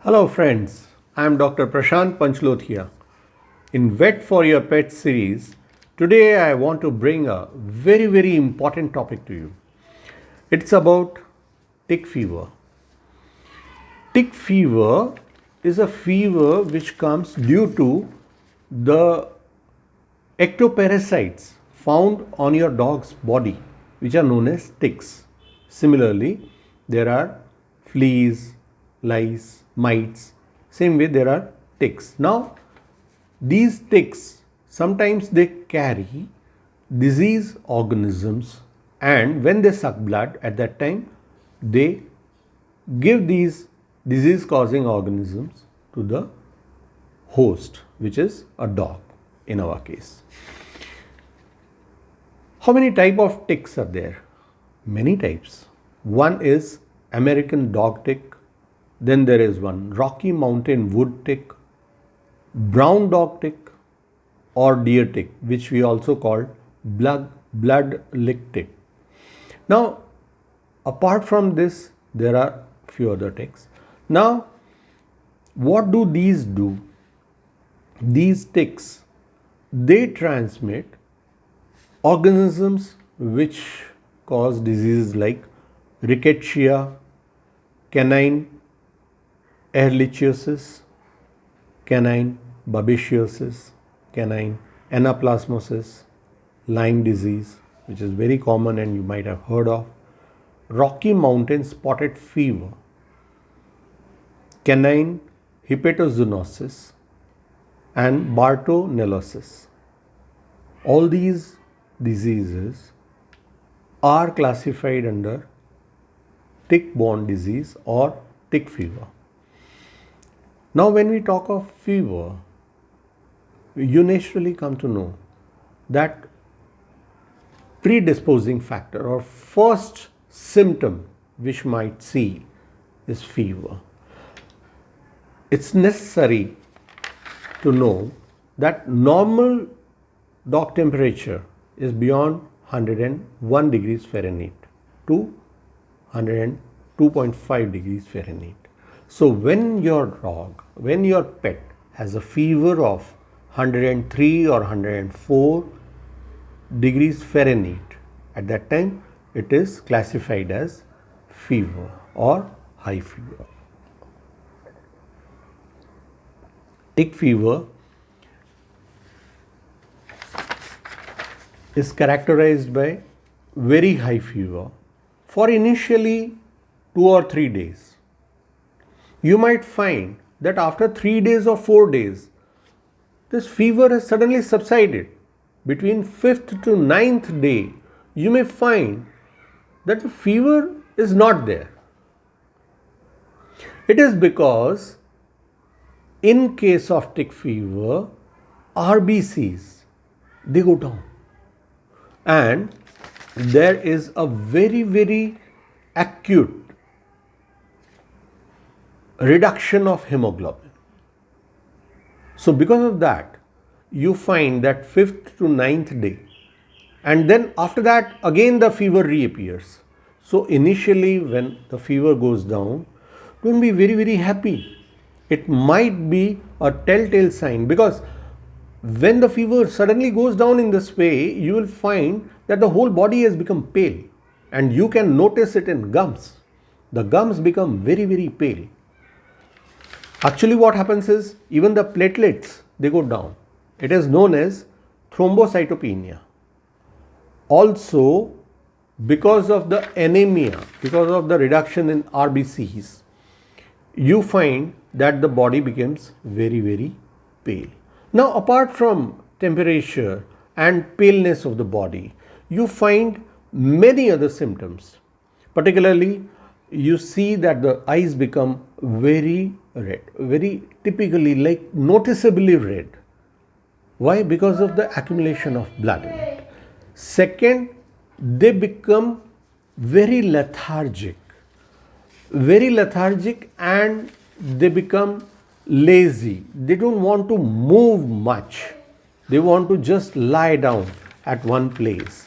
Hello friends, I am Dr. Prashant Panchlothia. In Vet for Your Pet series, today I want to bring a very important topic to you. It's about tick fever. Tick fever is a fever which comes due to the ectoparasites found on your dog's body, which are known as ticks. Similarly, there are fleas, lice, mites. Same way, there are ticks. Now, these ticks sometimes they carry disease organisms, and when they suck blood, at that time they give these disease causing organisms to the host, which is a dog in our case. How many type of ticks are there? Many types. One is American dog tick, then there is one Rocky Mountain wood tick, brown dog tick, or deer tick, which we also call blood lick tick. Now, apart from this, there are few other ticks. Now, what do these do? These ticks, they transmit organisms which cause diseases like rickettsia, canine ehrlichiosis, canine babesiosis, canine anaplasmosis, Lyme disease, which is very common and you might have heard of, Rocky Mountain spotted fever, canine hepatozoonosis, and Bartonellosis. All these diseases are classified under tick-borne disease or tick fever. Now, when we talk of fever, you naturally come to know that predisposing factor or first symptom which might see is fever. It's necessary to know that normal dog temperature is beyond 101 degrees Fahrenheit to 102.5 degrees Fahrenheit. So when your pet has a fever of 103 or 104 degrees Fahrenheit, at that time it is classified as fever or high fever. Tick fever is characterized by very high fever for initially 2 or 3 days. You might find that after 3 days or 4 days, this fever has suddenly subsided. Between 5th to 9th day, you may find that the fever is not there. It is because in case of tick fever, RBCs, they go down. And there is a very acute reduction of hemoglobin. So because of that, you find that 5th to 9th day, and then after that again the fever reappears. So initially when the fever goes down, don't be very happy. It might be a telltale sign, because when the fever suddenly goes down in this way, you will find that the whole body has become pale, and you can notice it in gums. The gums become very pale. Actually, what happens is even the platelets, they go down. It is known as thrombocytopenia. Also, because of the anemia, because of the reduction in RBCs, you find that the body becomes very pale. Now, apart from temperature and paleness of the body, you find many other symptoms. Particularly, you see that the eyes become very red, very typically like noticeably red. Why? Because of the accumulation of blood in it. Second, they become very lethargic and they become lazy. They don't want to move much. They want to just lie down at one place.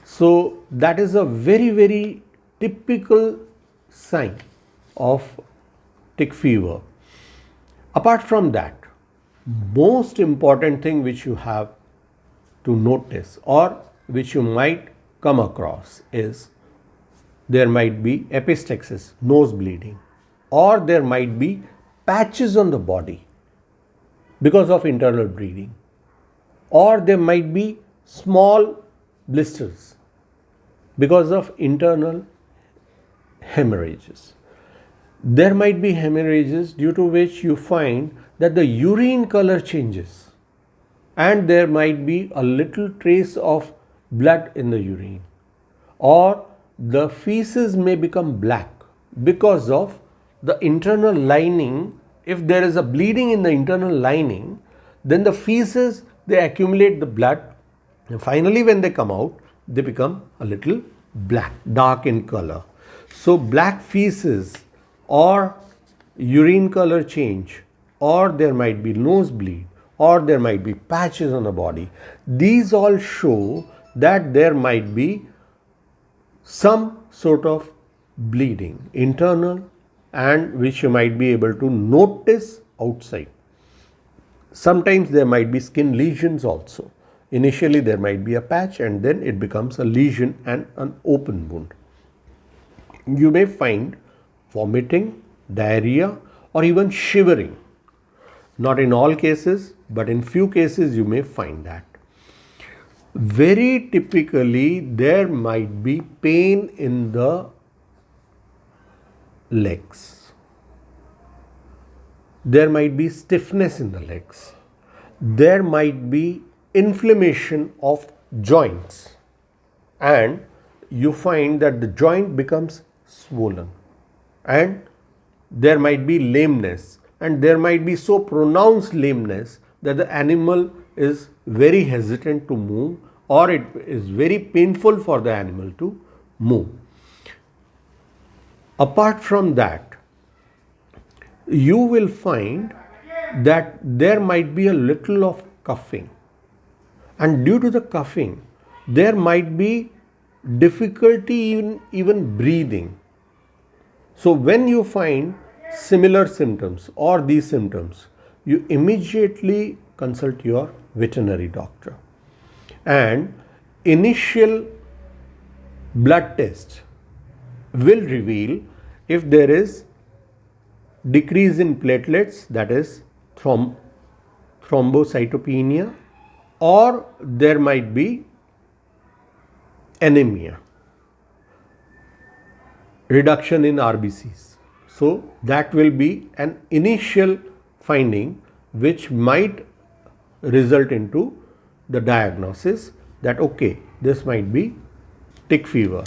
So that is a very typical sign of tick fever. Apart from that, most important thing which you have to notice or which you might come across is there might be epistaxis, nose bleeding, or there might be patches on the body because of internal bleeding, or there might be small blisters because of internal hemorrhages. There might be hemorrhages due to which you find that the urine color changes and there might be a little trace of blood in the urine, or the feces may become black because of the internal lining. If there is a bleeding in the internal lining, then the feces, they accumulate the blood, and finally when they come out, they become a little black, dark in color. So black feces or urine color change, or there might be nosebleed, or there might be patches on the body. These all show that there might be some sort of bleeding, internal, and which you might be able to notice outside. Sometimes there might be skin lesions also. Initially there might be a patch and then it becomes a lesion and an open wound. You may find vomiting, diarrhea, or even shivering. Not in all cases, but in few cases you may find that. Very typically there might be pain in the legs. There might be stiffness in the legs. There might be inflammation of joints, and you find that the joint becomes swollen, and there might be lameness, and there might be so pronounced lameness that the animal is very hesitant to move, or it is very painful for the animal to move. Apart from that, you will find that there might be a little of coughing, and due to the coughing there might be difficulty in even breathing. So when you find similar symptoms or these symptoms, you immediately consult your veterinary doctor, and initial blood test will reveal if there is decrease in platelets, that is thrombocytopenia, or there might be anemia, reduction in RBCs. So that will be an initial finding which might result into the diagnosis that okay, this might be tick fever.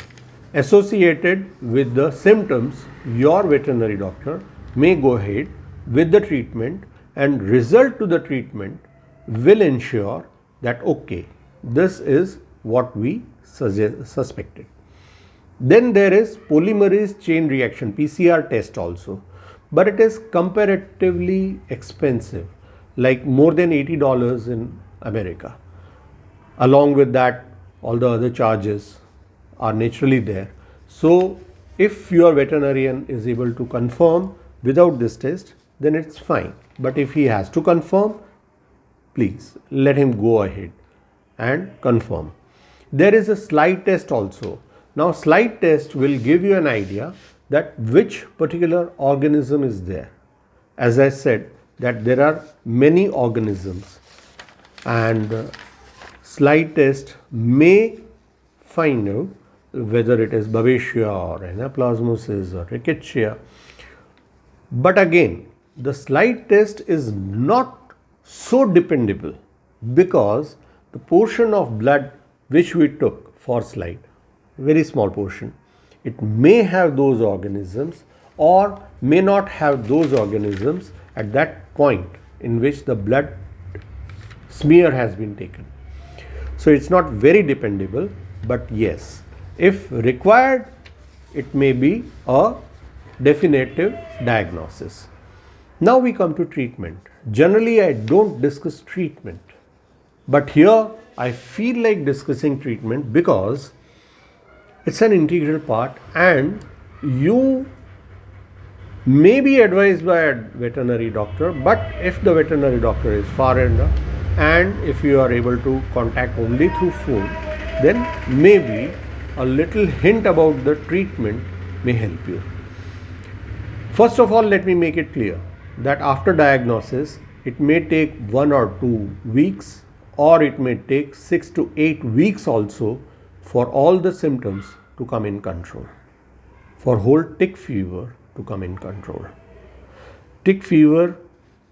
Associated with the symptoms, your veterinary doctor may go ahead with the treatment, and result to the treatment will ensure that okay, this is what we suspected. Then there is polymerase chain reaction, PCR test also, but it is comparatively expensive, like more than $80 in America. Along with that, all the other charges are naturally there. So if your veterinarian is able to confirm without this test, then it's fine. But if he has to confirm, please let him go ahead and confirm. There is a slide test also. Now slide test will give you an idea that which particular organism is there. As I said that there are many organisms, and slide test may find out whether it is Babesia or Anaplasmosis or Rickettsia. But again, the slide test is not so dependable, because the portion of blood which we took for slide, very small portion, it may have those organisms or may not have those organisms at that point in which the blood smear has been taken. So it's not very dependable, but yes, if required, it may be a definitive diagnosis. Now we come to treatment. Generally, I don't discuss treatment, but here I feel like discussing treatment because it's an integral part, and you may be advised by a veterinary doctor, but if the veterinary doctor is far enough and if you are able to contact only through phone, then maybe a little hint about the treatment may help you. First of all, let me make it clear that after diagnosis, it may take 1 or 2 weeks, or it may take 6 to 8 weeks also for all the symptoms to come in control, for whole tick fever to come in control. Tick fever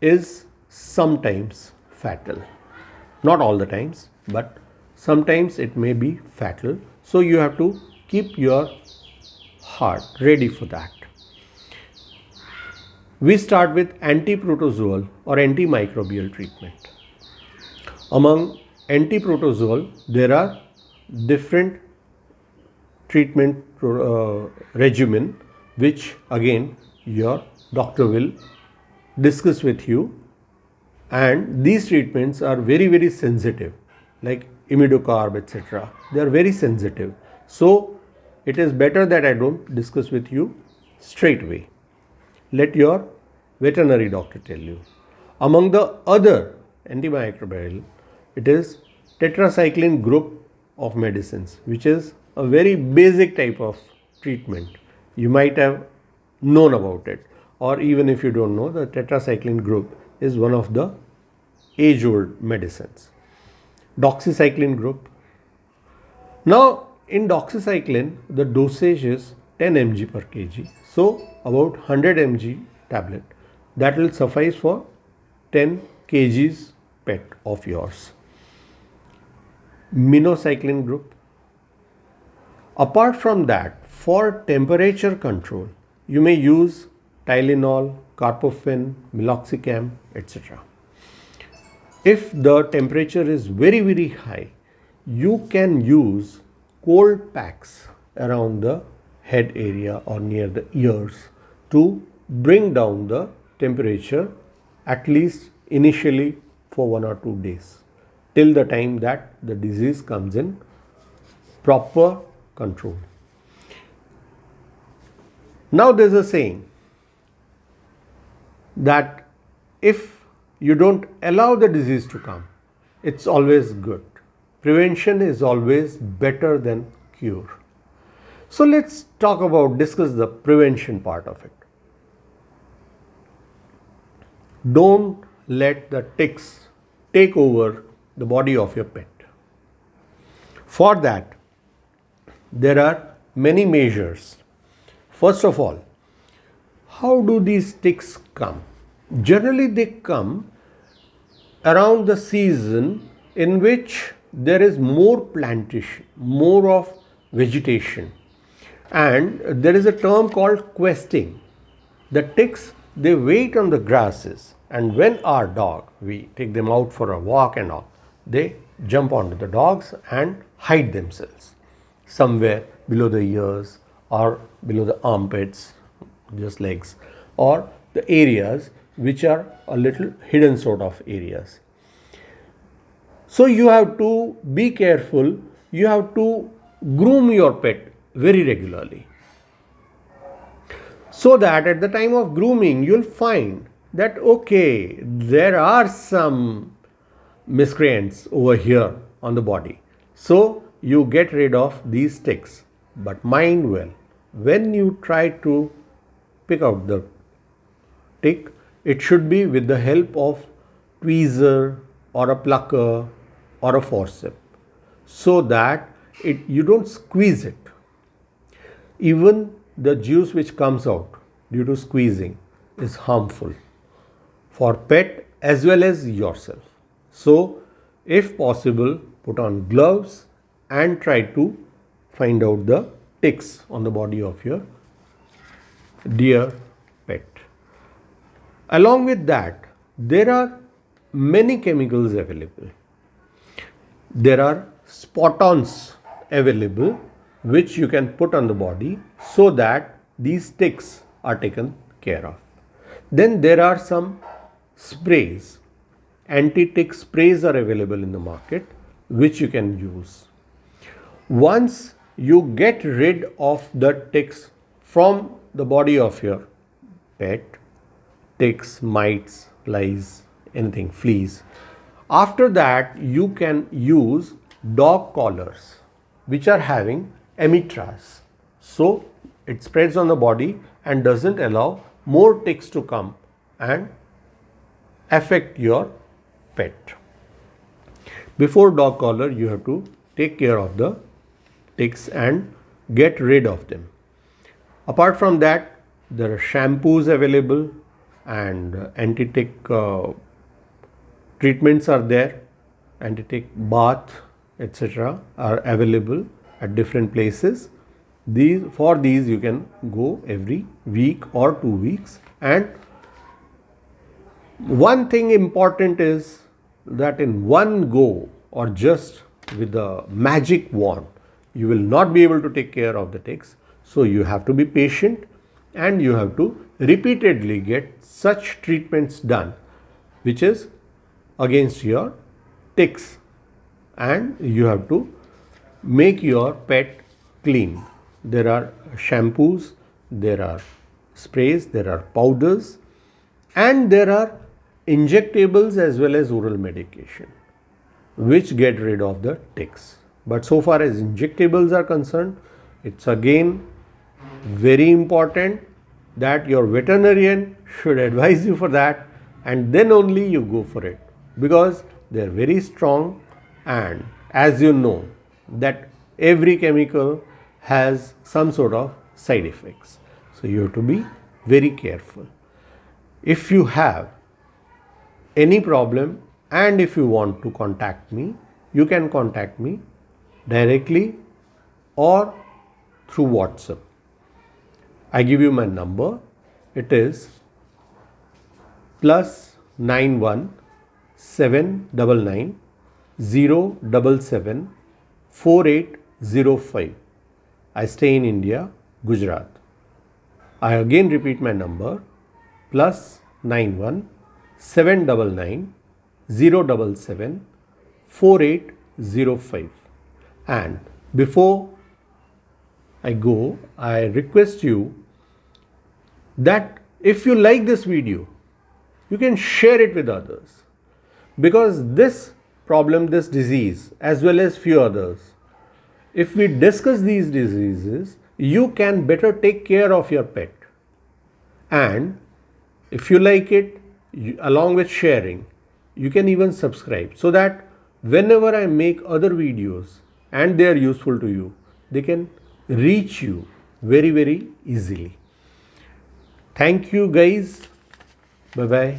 is sometimes fatal, not all the times, but sometimes it may be fatal. So you have to keep your heart ready for that. We start with anti-protozoal or antimicrobial treatment. Among anti-protozoal, there are different treatment regimen, which again your doctor will discuss with you, and these treatments are very sensitive, like imidocarb, etc. They are very sensitive, so it is better that I don't discuss with you straight away. Let your veterinary doctor tell you. Among the other antimicrobial, it is tetracycline group of medicines, which is a very basic type of treatment. You might have known about it, or even if you don't know, the tetracycline group is one of the age-old medicines. Doxycycline group. Now, in doxycycline, the dosage is 10 mg per kg. So, about 100 mg tablet. That will suffice for 10 kgs pet of yours. Minocycline group. Apart from that, for temperature control, you may use Tylenol, Carprofen, Meloxicam, etc. If the temperature is very high, you can use cold packs around the head area or near the ears to bring down the temperature, at least initially for 1 or 2 days, till the time that the disease comes in proper control. Now there is a saying that if you don't allow the disease to come, it's always good. Prevention is always better than cure. So let's discuss the prevention part of it. Don't let the ticks take over the body of your pet. For that, there are many measures. First of all, how do these ticks come? Generally, they come around the season in which there is more plantation, more of vegetation, and there is a term called questing. The ticks, they wait on the grasses, and when our dog, we take them out for a walk and all, they jump onto the dogs and hide themselves somewhere below the ears or below the armpits, just legs, or the areas which are a little hidden sort of areas. So you have to be careful, you have to groom your pet very regularly, so that at the time of grooming you'll find that okay, there are some miscreants over here on the body. So you get rid of these ticks. But mind well, when you try to pick out the tick, it should be with the help of tweezer or a plucker or a forceps, so that you don't squeeze it. Even the juice which comes out due to squeezing is harmful for pet as well as yourself. So if possible, put on gloves and try to find out the ticks on the body of your dear pet. Along with that, there are many chemicals available. There are spot-ons available which you can put on the body so that these ticks are taken care of. Then there are some sprays. Anti-tick sprays are available in the market which you can use. Once you get rid of the ticks from the body of your pet, ticks, mites, lice, anything, fleas. After that, you can use dog collars which are having amitraz. So it spreads on the body and doesn't allow more ticks to come and affect your pet. Before dog collar, you have to take care of the ticks and get rid of them. Apart from that, there are shampoos available and anti-tick treatments are there. Anti-tick bath, etc. are available at different places. For these you can go every week or 2 weeks. And one thing important is that in one go or just with the magic wand, you will not be able to take care of the ticks. So you have to be patient and you have to repeatedly get such treatments done which is against your ticks, and you have to make your pet clean. There are shampoos, there are sprays, there are powders, and there are injectables as well as oral medication which get rid of the ticks. But so far as injectables are concerned, it's again very important that your veterinarian should advise you for that, and then only you go for it, because they are very strong, and as you know that every chemical has some sort of side effects. So you have to be very careful. If you have any problem and if you want to contact me, you can contact me directly or through WhatsApp. I give you my number. It is +91 799 077 4805. I stay in India, Gujarat. I again repeat my number, +91 799 077 4805. And before I go, I request you that if you like this video, you can share it with others, because this problem, this disease, as well as few others, if we discuss these diseases, you can better take care of your pet. And if you like it, along with sharing, you can even subscribe, so that whenever I make other videos and they are useful to you, they can reach you very, very easily. Thank you guys. Bye bye.